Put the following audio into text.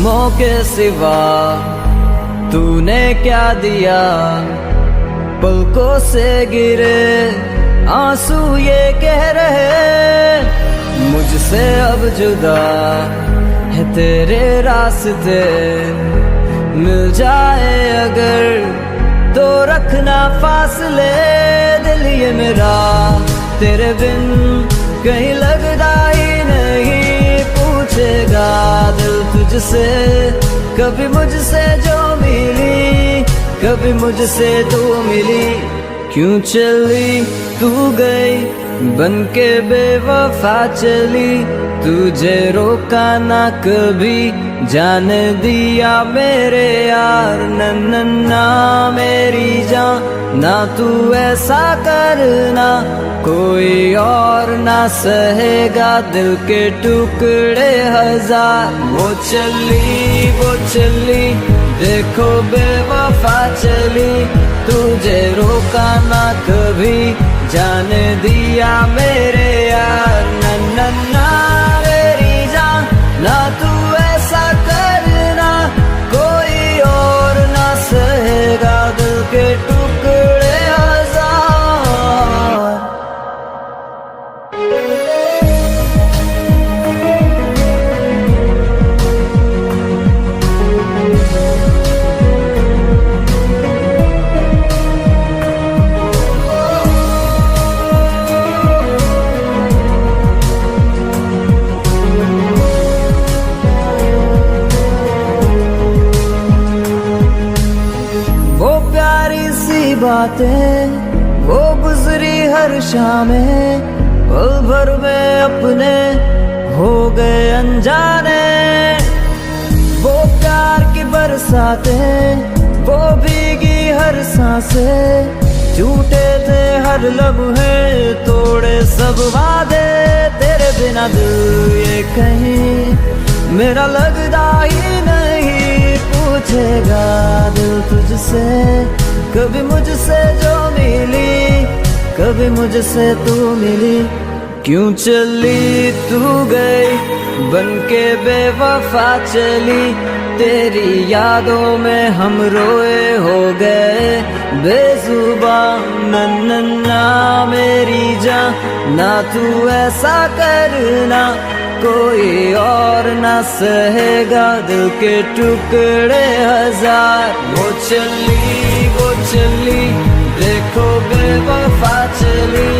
जख्मों के सिवा तूने क्या दिया। पलकों से गिरे आंसू ये कह रहे मुझसे अब जुदा है तेरे रास्ते। मिल जाए अगर तो रखना फासले, दिल ये मेरा तेरे बिन कहीं लगता ही नहीं। पूछेगा दिल तुझसे कभी मुझसे जो मिली, कभी मुझसे तू मिली। क्यों चली तू गई बन के बेवफा चली, तुझे रोका ना कभी जाने दिया मेरे यार। नन्ना मेरी जान ना तू ऐसा करना, कोई और ना सहेगा दिल के टुकड़े हजार। वो चली देखो बेवफा चली, तुझे रोका ना कभी जाने दिया मेरे यार। नन्ना मेरी जान ना तू ऐसा करना, कोई और ना सहेगा दिल के टुकड़े हजार। बातें वो गुजरी हर शामें, पल भर में अपने हो गए अनजाने। वो प्यार की बरसातें वो भीगी हर सांसें, झूठे थे हर लम्हे तोड़े सब वादे। तेरे बिना दिल ये कहीं मेरा लगता ही नहीं। पूछेगा दिल तुझसे कभी मुझसे जो मिली, कभी मुझसे तू मिली। क्यों चली तू गई बन के बेवफा चली, तेरी यादों में हम रोए हो गए बेजुबान। नन्ना मेरी जान ना तू ऐसा करना, कोई और ना सहेगा दिल के टुकड़े हजार। वो चली देखो बेवफा चली,